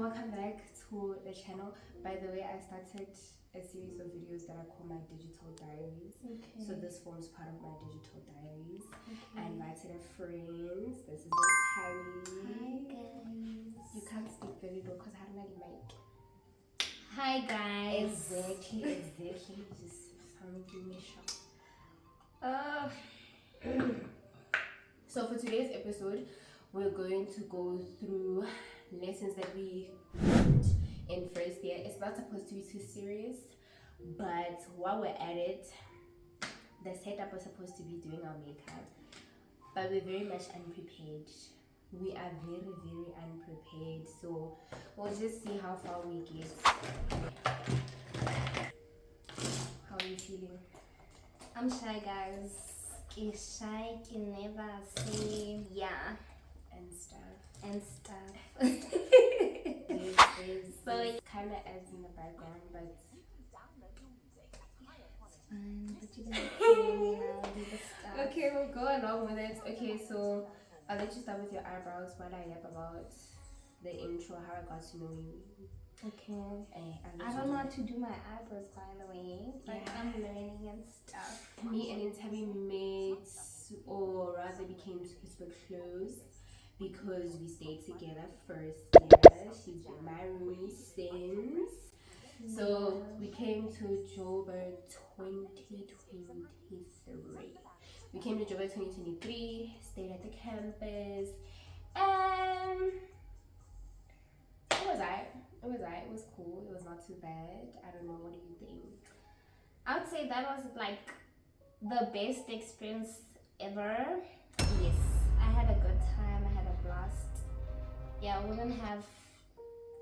welcome back to the channel. By the way, I started a series of videos that I call my digital diaries. Okay. So this forms part of my digital diaries. Okay. I invited a friend. This is Nthabiii. Hi guys. You can't speak very low because I don't like mic. Hi guys. Exactly. Just something sharp. So for today's episode, we're going to go through lessons that we learned in first year. It's not supposed to be too serious, but while we're at it, the setup was supposed to be doing our makeup, but we're very much unprepared. We are very, very unprepared, so we'll just see how far we get. How are you feeling? I'm shy guys. Is shy can never say yeah And stuff. So it kind of adds in the background, but fine, but you don't kill me now, do the stuff. okay, we'll go along with it. Okay, so I'll let you start with your eyebrows while I yap about the intro, how I got to know you. Okay. I don't know how to do my eyebrows, by the way, but Yeah. I'm learning and stuff. Me and Nthabiii met, or rather became super close, because we stayed together first year. She's been my roomie since. So we came to Joburg 2023. We came to Joburg 2023, stayed at the campus, and it was alright. It was cool. It was not too bad. I don't know. What do you think? I would say that was like the best experience ever. Yes. I had a good time. I had a blast. Yeah, I wouldn't have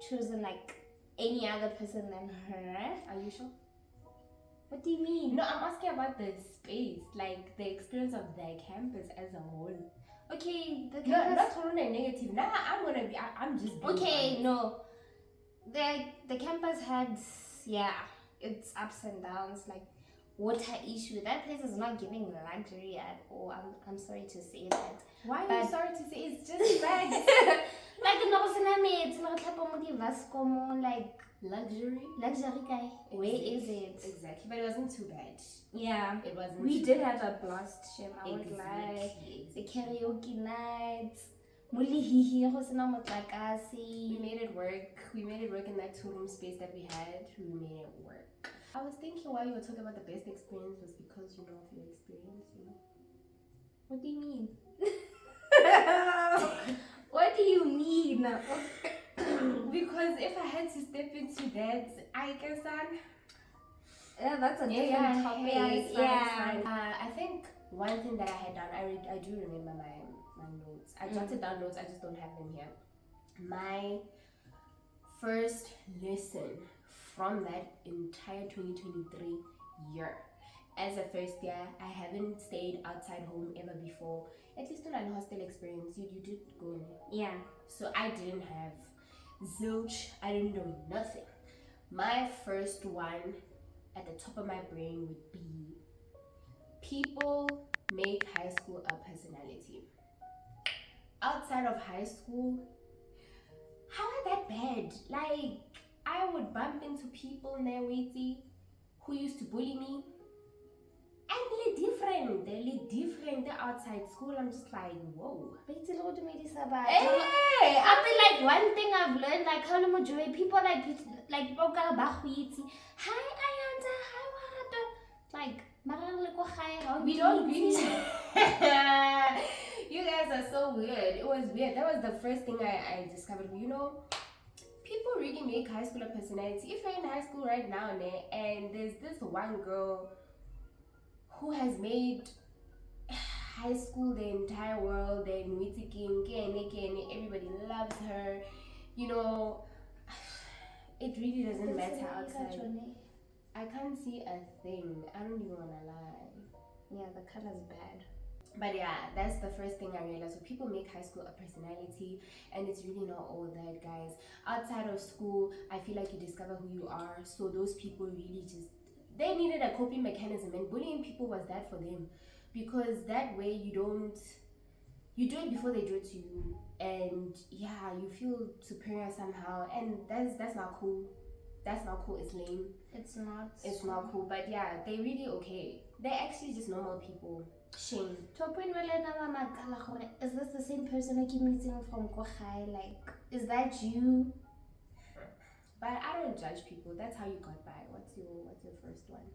chosen like any other person than her. Are you sure? What do you mean? No, I'm asking about the space, like the experience of the campus as a whole. Okay, the No, campus. not totally negative. Nah, I'm just being Okay, honest. no. The campus had, yeah, its ups and downs, like water issue. That place is not giving luxury at all. I'm sorry to say that. Why are you But- sorry to say? It's just facts. Like no it's like Luxury. luxury guy. Where is it? Exactly, but it wasn't too bad. Yeah. It wasn't. We too did bad. have a blast, Shem. I would lie. Exactly. The karaoke nights. We made it work. We made it work in that 2-room space that we had. We made it work. I was thinking while you were talking about the best experience was because you know of your experience, you know. What do you mean? What do you mean? Because if I had to step into that, I guess Yeah, that's a different topic. Yeah. I think one thing that I had done, I do remember my notes. I jotted down notes, I just don't have them here. My first lesson from that entire 2023 year. As a first year, I haven't stayed outside home ever before. At least not an hostel experience. You did go in. Yeah. So I didn't have zilch. I didn't know nothing. My first one at the top of my brain would be people make high school a personality. Outside of high school, how are that bad? Like, I would bump into people in their waiting who used to bully me. And they're different. They're outside school. I'm just like, whoa. Hey, Hey, I mean, like one thing I've learned, like how people like hi Ayanta, hi Warato. Like we don't greet each You guys are so weird. It was weird. That was the first thing I discovered. You know, people really make high school a personality. If you're in high school right now, and there's this one girl who has made high school the entire world, and everybody loves her, you know, it really doesn't matter outside. I can't see a thing. I don't even wanna lie. Yeah, the color's bad. But yeah, that's the first thing I realized. So people make high school a personality, and it's really not all that, guys. Outside of school, I feel like you discover who you are. So those people really just, they needed a coping mechanism, and bullying people was that for them, because that way you do it before they do it to you, and yeah, you feel superior somehow, and that's not cool. That's not cool. It's lame. It's not. It's not cool. But yeah, they really okay. They're actually just normal people. Shame. To a point where is this the same person I keep meeting from Kohai? Like, is that you? But I don't judge people. That's how you got by. What's your first one?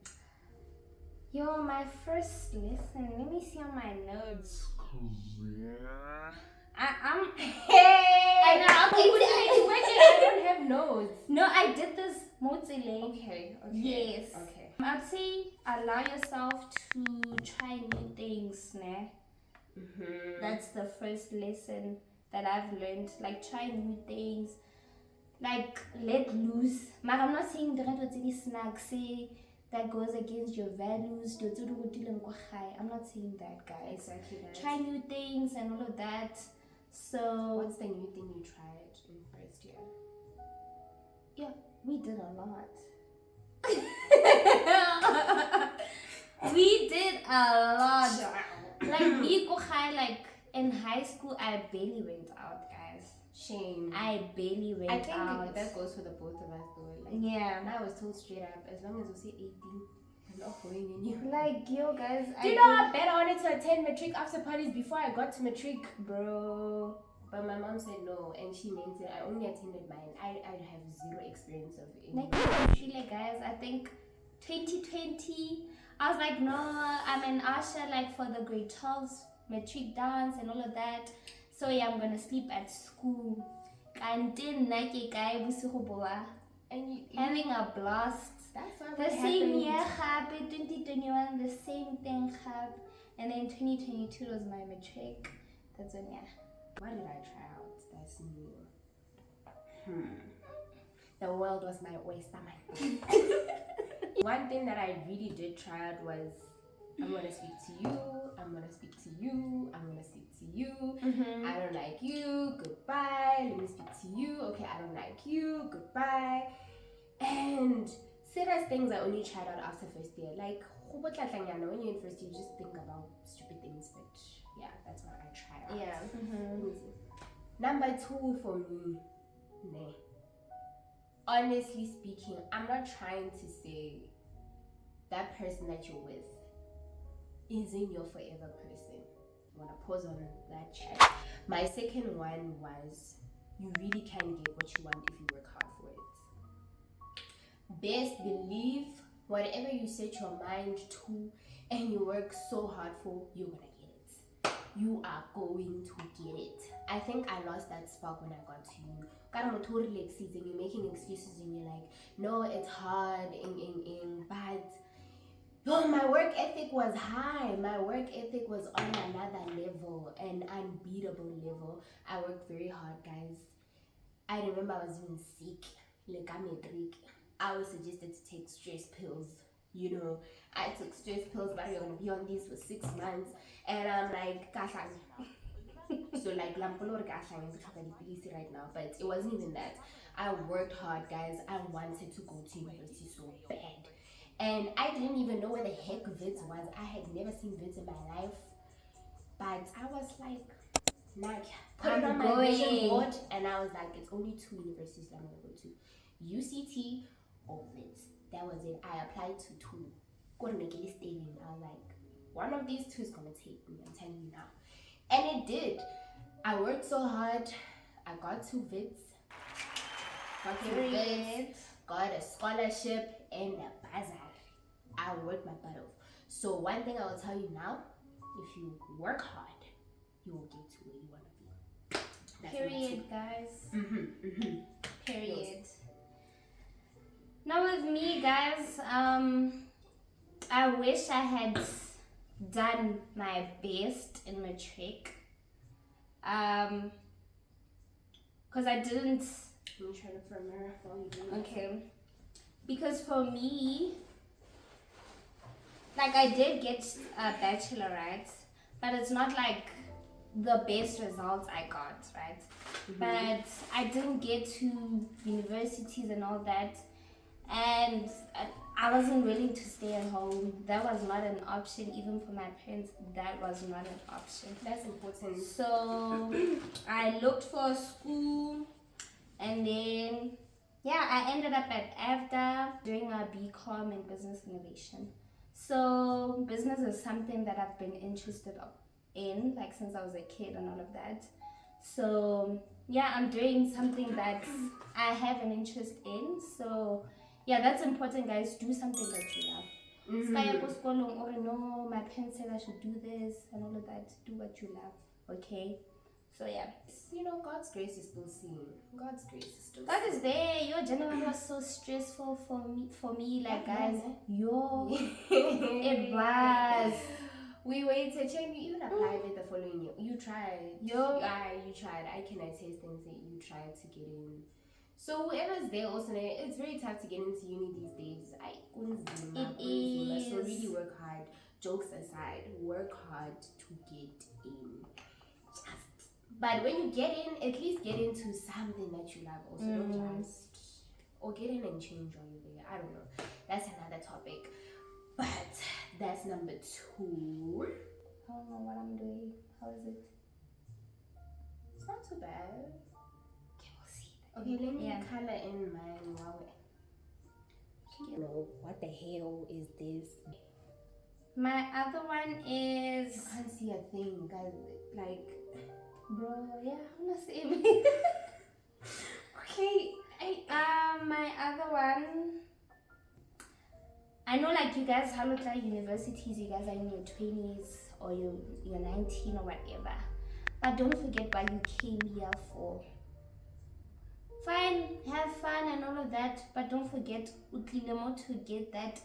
Yo, my first lesson. Let me see on my notes. I'm. Hey! I know. Okay, I don't have notes. no, I did this mostly. Okay. Yes. Okay. I'd say allow yourself to try new things, ne? Mm-hmm. That's the first lesson that I've learned. Like, try new things. Like, let loose. But I'm not saying the right snack say that goes against your values. I'm not saying that, guys. Exactly that. Try new things and all of that. So what's the new thing you tried in first year? yeah, we did a lot. We did a lot. Like me, like in high school, I barely went out, guys. Shame. I barely went out. I think that goes for the both of us though. Like, yeah. And I was told straight up, as long as you say 18, I'm not going in you. Like, yo, guys. Do you know how bad I wanted to attend matric after parties before I got to matric, bro? But my mom said no, and she meant it. I only attended mine. I have zero experience of it. Like, guys, I think 2020, I was like, no, I'm an usher, like, for the grade 12s, matric dance and all of that. So yeah, I'm gonna sleep at school. And then and you having a blast. That's what The same year, 2021, the same thing happened. And then 2022 was my matric. That's when, yeah. What did I try out? That's new. The world was my oyster. One thing that I really did try out was, I'm gonna speak to you, I'm gonna speak to you, I'm gonna speak to you. Mm-hmm. I don't like you, goodbye. Let me speak to you. Okay, I don't like you, goodbye. And serious things I only tried out after first year. Like, when you're in first year, you just think about stupid things, but yeah, that's what I tried out. Yeah. Mm-hmm. Number 2 for me, nah. Honestly speaking, I'm not trying to say that person that you're with isn't your forever person. I want to pause on that chat. My second one was, you really can get what you want if you work hard for it. Best believe whatever you set your mind to and you work so hard for, you're gonna get it. You are going to get it. I think I lost that spark when I got to you. You're making excuses and you're like, no, it's hard, but yo, my work ethic was high. My work ethic was on another level, an unbeatable level. I worked very hard, guys. I remember I was even sick. Like, I'm a Greek. I was suggested to take stress pills. You know, I took stress pills, but you're gonna be on these for 6 months. And I'm like, so like, right now, but it wasn't even that. I worked hard, guys. I wanted to go to university so bad. And I didn't even know where the heck Wits was. I had never seen Wits in my life. But I was like, put it on my vision board. And I was like, it's only 2 universities that I'm going to go to. UCT or Wits. That was it. I applied to 2. Go to Megillah Stadium. I was like, one of these 2 is going to take me. I'm telling you now. And it did. I worked so hard. I got to Wits. Got a scholarship and a bursary. I worked my butt off. So one thing I will tell you now, if you work hard, you will get to where you want to be. That's Period, guys. Period. Yes. Now with me, guys, I wish I had done my best in matric. Because I didn't. I'm trying to for a mirror while you do it. Okay. Because for me, like, I did get a bachelor, right? But it's not like the best results I got, right? But I didn't get to universities and all that. And I wasn't willing to stay at home. That was not an option, even for my parents. That was not an option. That's important. So I looked for a school, and then yeah, I ended up at AFDA doing a BCom in business innovation. So business is something that I've been interested in, like since I was a kid and all of that. So yeah, I'm doing something that I have an interest in. So yeah, that's important, guys. Do something that you love. Or no, my parents said I should do this and all of that. Do what you love, okay? So yeah, You know, God's grace is still seen. God's grace is still God is there. Your January was so stressful for me, like guys. Yo, it was. We waited. Check, you even applied it the following year. You tried. Yo, you tried. I can attest and say you tried to get in. So whoever's there also, it's very tough to get into uni these days. it is. So really work hard. Jokes aside, work hard to get in. But when you get in, at least get into something that you love also. Don't just, or get in and change while you're there. I don't know. That's another topic. But that's number 2. I don't know what I'm doing. How is it? It's not too bad. Okay, we'll see. Okay, let me color in mine while you know, what the hell is this? My other one is... You can't see a thing, guys. Like... Bro, yeah, I'm not saying. Okay, my other one, I know like you guys how look like universities, you guys are in your 20s or you're 19 or whatever, but don't forget what you came here for. Fine, have fun and all of that, but don't forget to get that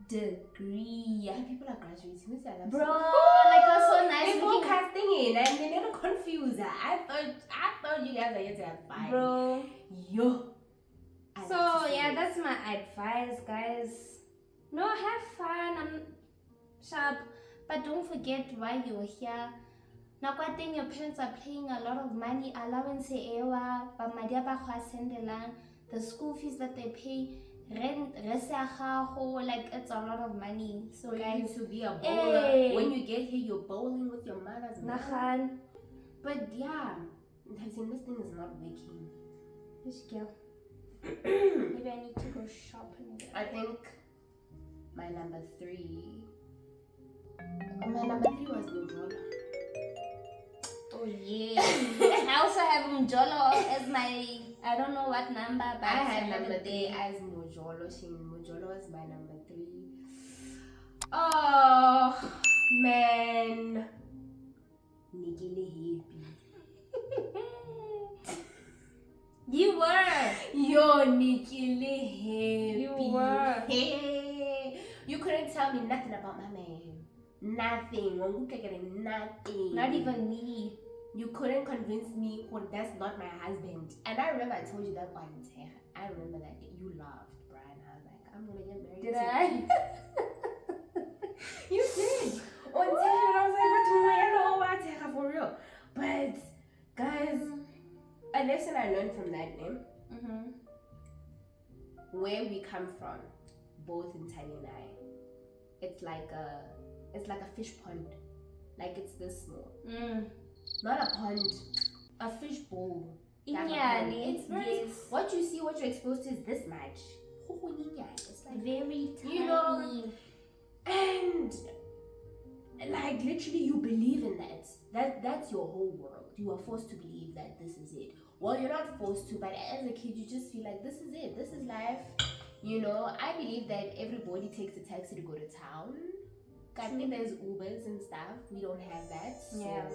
degree. people are graduating. Bro, like that's so nice. They're forecasting it and they're never confused. I thought you guys are here to have fun. Bro. Yo. So yeah, that's my advice, guys. No, have fun. I'm sharp, but don't forget why you're here. Now, I think your parents are paying a lot of money, allowance, but the school fees that they pay, rent, like it's a lot of money. So for guys, you to be a bowler, when you get here, you're bowling with your mother's money. But yeah, I've seen this thing is not working. This girl. Maybe I need to go shopping. I think my number 3. My number 3 was Mujolo. Oh yeah. I also have Mujolo as my, I don't know what number, but I had number 3 as Mujolo. Mujolo is my number 3. Oh man, Nikile happy. You were. Yo, Nikile happy. You were. Hey, you couldn't tell me nothing about my man. Nothing. Nothing. Not even me. You couldn't convince me that's not my husband. And I remember I told you that one day. I remember that you laughed, Brian. I was like, I'm gonna get married. Did I? You did. On TV, I was like, what for real? But guys, a lesson I learned from that name, where we come from, both Nthabiii and I, it's like a fish pond. Like it's this small. Not a pond, a fish bowl. It's very, what you see, what you're exposed to is this much. It's like very tiny. You know, and like literally you believe in that's your whole world. You are forced to believe that this is it. Well, you're not forced to, but as a kid you just feel like this is it, this is life. You know, I believe that everybody takes a taxi to go to town. I think there's Ubers and stuff. We don't have that. So. Yeah.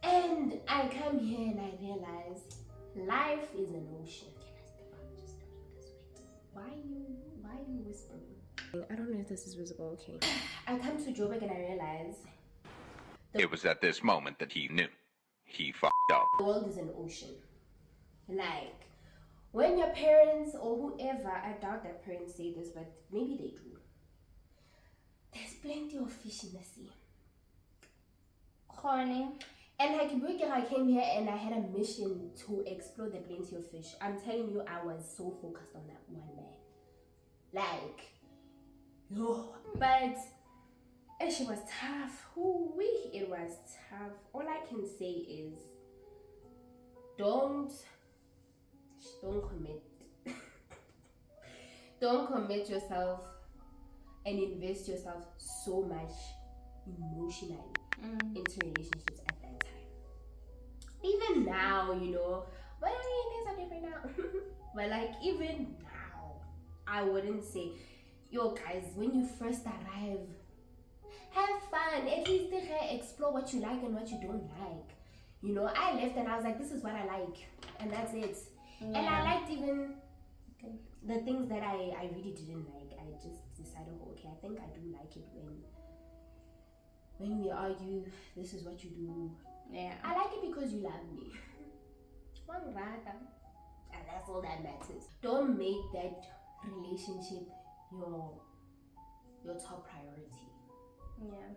And I come here and I realize life is an ocean. Why are you whispering? I don't know if this is visible. Okay. I come to Joburg and I realize it was at this moment that he knew he fucked up. The world is an ocean. Like when your parents or whoever, I doubt that parents say this, but maybe they do. There's plenty of fish in the sea. Honey. And like I came here and I had a mission to explore the plenty of fish. I'm telling you, I was so focused on that one man. Like, yo. But she was tough. Ooh-wee, it was tough. All I can say is don't commit. Don't commit yourself and invest yourself so much emotionally into relationships at that time. Even now, you know, but I mean, things are different now. But like, even now, I wouldn't say, yo guys, when you first arrive, have fun. At least explore what you like and what you don't like. You know, I left and I was like, this is what I like, and that's it. And I liked even the things that I really didn't like. I just decided, okay, I think I do like it when we argue, this is what you do. Yeah. I like it because you love me. One rather. And that's all that matters. Don't make that relationship your top priority. Yeah.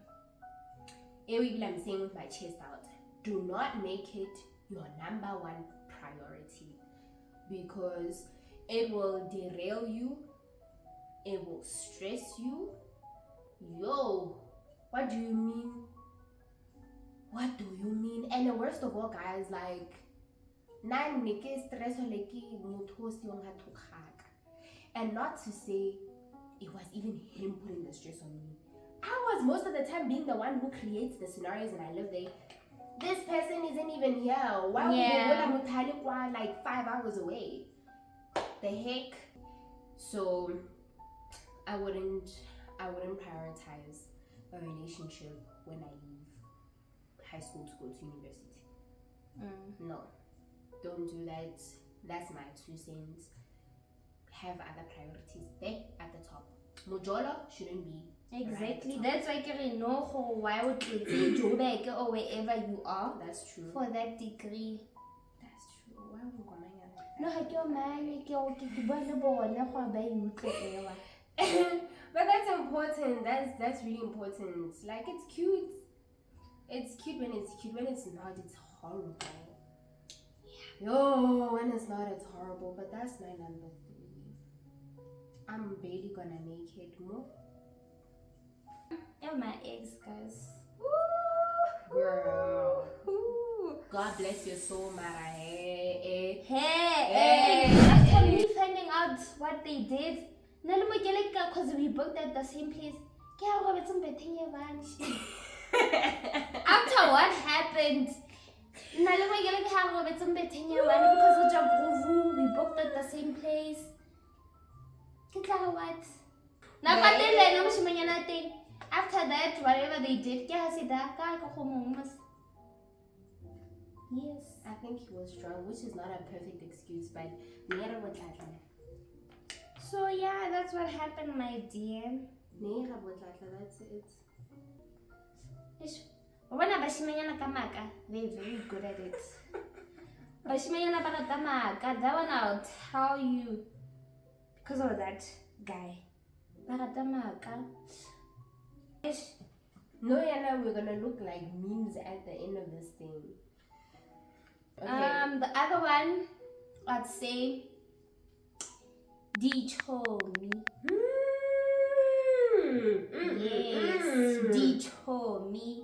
Every I'm saying with my chest out, do not make it your number one priority, because it will derail you, it will stress you. Yo, what do you mean? What do you mean? And the worst of all, guys, like, and not to say it was even him putting the stress on me. I was most of the time being the one who creates the scenarios, and I live there. This person isn't even here. Why would I like 5 hours away? The heck? So I wouldn't prioritize a relationship when I leave high school to go to university. No, don't do that. That's my 2 cents. Have other priorities there at the top. Mojolo shouldn't be. Exactly. That's why I know why would you do back or wherever you are. That's true. For that degree. That's true. Why would no, I can't mind. But that's important. That's really important. Like, it's cute. It's cute when it's cute. When it's not, it's horrible. Yeah. Yo, when it's not, it's horrible. But that's my number 3. I'm barely gonna make it more. You're my ex, guys. Woo, girl. Woo. God bless your soul, Mara. After me finding out what they did, because we booked at the same place. After what happened, because we booked at the same place. What? After that, whatever they did, yes. I think he was drunk, which is not a perfect excuse, but so yeah, that's what happened, my dear. That's it. They're very good at it. That one I'll tell you because of that guy. No, Yana, we're gonna look like memes at the end of this thing. Okay. The other one, I'd say Diaries. Yes, Diaries.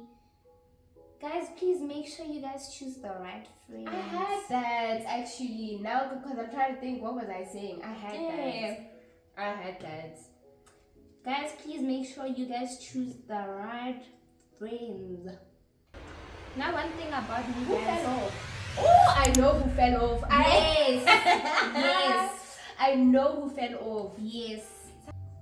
Guys, please make sure you guys choose the right friends. I had that actually. Now, because I'm trying to think, what was I saying? I had that. Guys, please make sure you guys choose the right friends. Now, one thing about me, Who guys. fell off? Oh, I know who fell off. Yes. Yes. I know who fell off. Yes.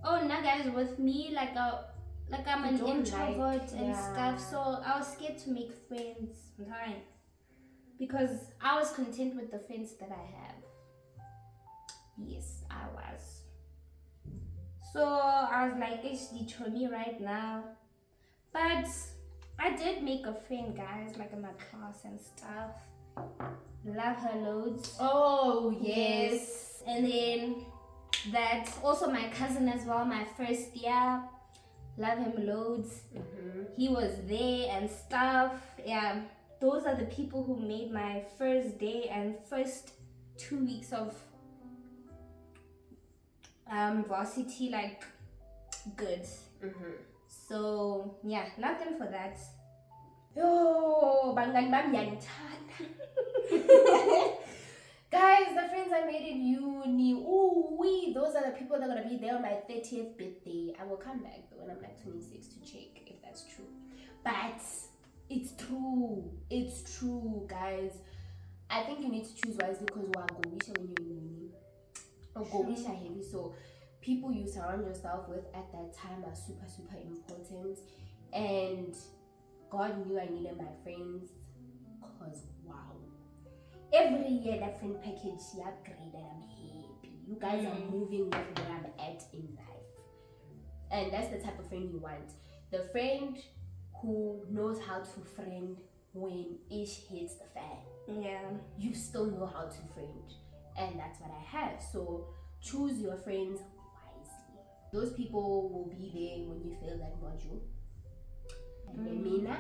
Oh, now guys, with me, I'm an introvert and stuff, so I was scared to make friends, right? Because I was content with the friends that I have. Yes, I was. So I was like, HD Chomi right now. But I did make a friend, guys, like in my class and stuff. Love her loads. Oh, yes. And then that, also my cousin as well, my first year. Love him loads. He was there and stuff. Yeah, those are the people who made my first day and first 2 weeks of varsity like good. So yeah, not them for that. Yo, bangani bami yanithanda. Guys, the friends I made in uni, those are the people that are gonna be there on my 30th birthday. I will come back though when I'm like 26 to check if that's true. But it's true, guys. I think you need to choose wisely because we're go-wisha when you're in uni. Or go-wisha heavy. So people you surround yourself with at that time are super, super important. And God knew I needed my friends because wow. Every year that friend package she upgraded. I'm happy. You guys are moving with where I'm at in life. And that's the type of friend you want. The friend who knows how to friend when ish hits the fan. Yeah. You still know how to friend. And that's what I have. So choose your friends wisely. Those people will be there when you fail that module. And then Mina.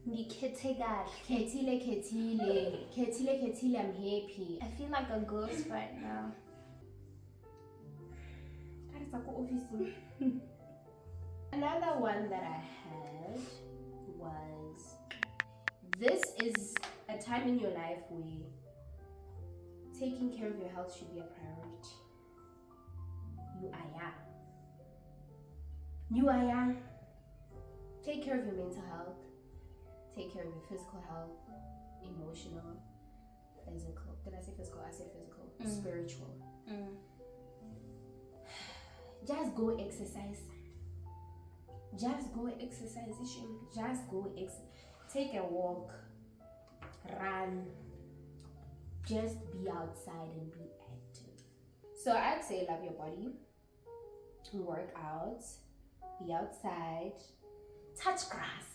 Khethile, I'm happy. I feel like a ghost right now. Another one that I had was, this is a time in your life where taking care of your health should be a priority. You are young. Take care of your mental health. Take care of your physical health, emotional, physical. Did I say physical? I said physical. Spiritual. Just go exercise. Just go exercise. Just go take a walk, run. Just be outside and be active. So I'd say love your body, work out, be outside, touch grass.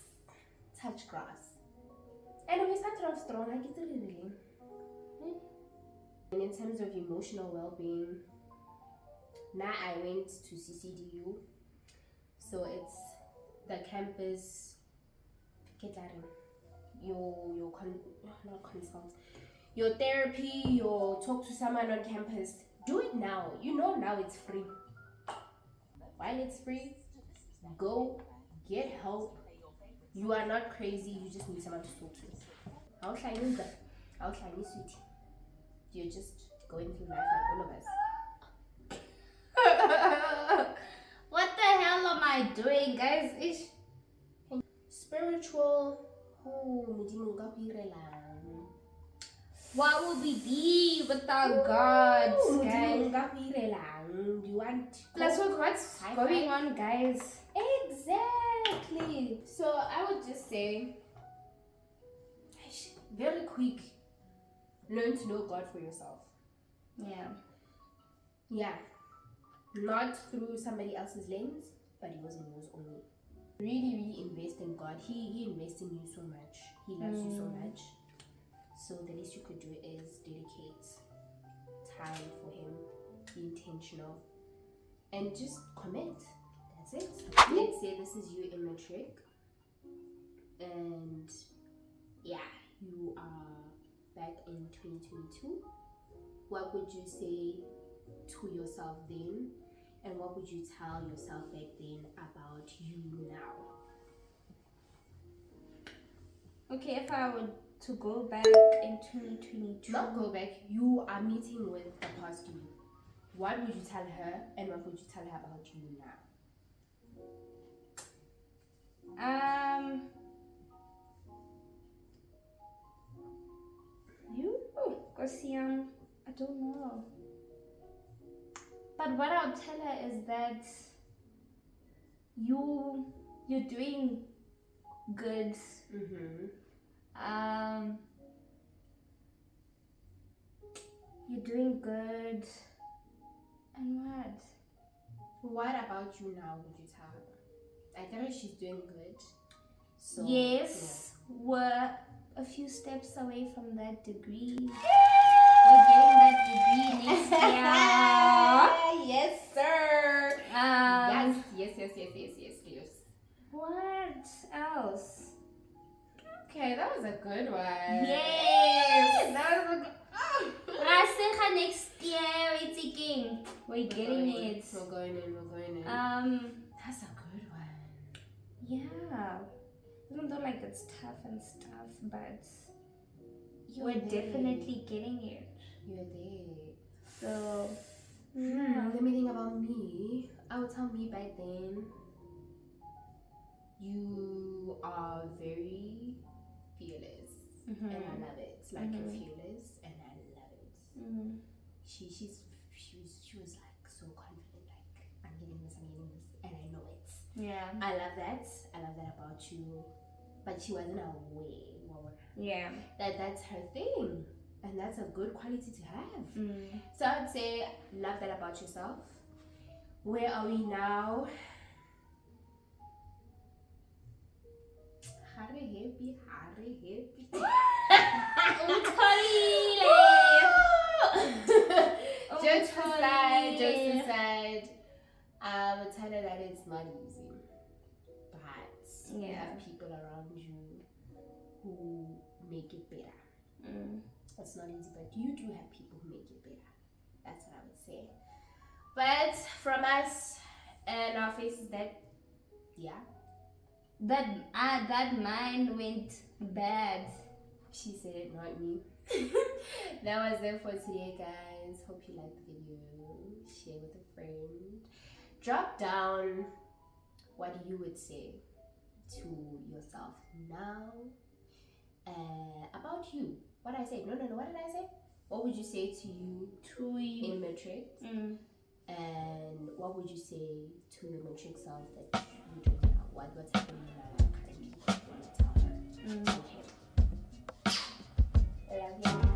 And we started off strong, like it's really. And in terms of emotional well-being, now I went to CCDU, so it's the campus. Not consult, your therapy, your talk to someone on campus. Do it now. You know now it's free. While it's free, go get help. You are not crazy, you just need someone to talk to. How shiny is that? How shiny, sweetie? You're just going through life like all of us. What the hell am I doing, guys? Spiritual. What would we be without God, guys? You want? Let's look what's going on, guys. Exactly. So I would just say, very quick, learn to know God for yourself. Yeah. Not through somebody else's lens, but it was in yours only. Really invest in God. He invests in you so much. He loves you so much. So the least you could do is dedicate time for him. Be intentional. And just commit. That's it. Let's say this is you in matric. And yeah, you are back in 2022. What would you say to yourself then? And what would you tell yourself back then about you now? Okay, if I were to go back in 2022. Not go back, you are meeting with the past you. What would you tell her and what would you tell her about you now? I don't know. But what I'll tell her is that you're doing good. You're doing good. And what? What about you now would you tell her? I tell her she's doing good. So yes, yeah. We're a few steps away from that degree. We're getting that degree next year. Yes, sir. Yes. What else? Okay, that was a good one. Yes, that was a good. I think next year it's again. We're getting it. We're going in. That's a good one. Yeah. Even though like it's tough and stuff, but You're we're there. definitely getting it. You're there. So yeah. Let me think about me. I would tell me back then. You are very fearless, and I love it. Like you're fearless, and I love it. She was like so confident. Like I'm getting this, and I know it. Yeah. I love that. I love that about you. But she wasn't aware. Yeah. That's her thing, and that's a good quality to have. So I'd say love that about yourself. Where are we now? Happy. Jokes aside, I would tell her that it's not easy, but you have people around you who make it better. It's not easy, but you do have people who make it better. That's what I would say. But from us and our faces, that mine went bad. She said it, not me. That was it for today, guys. Hope you liked the video. Share with a friend. Drop down what you would say to yourself now about you. What I said? No. What did I say? What would you say to you in matric? And what would you say to your matric self that you don't know? What's happening in your life currently? What do you want to tell her? Okay. Love you.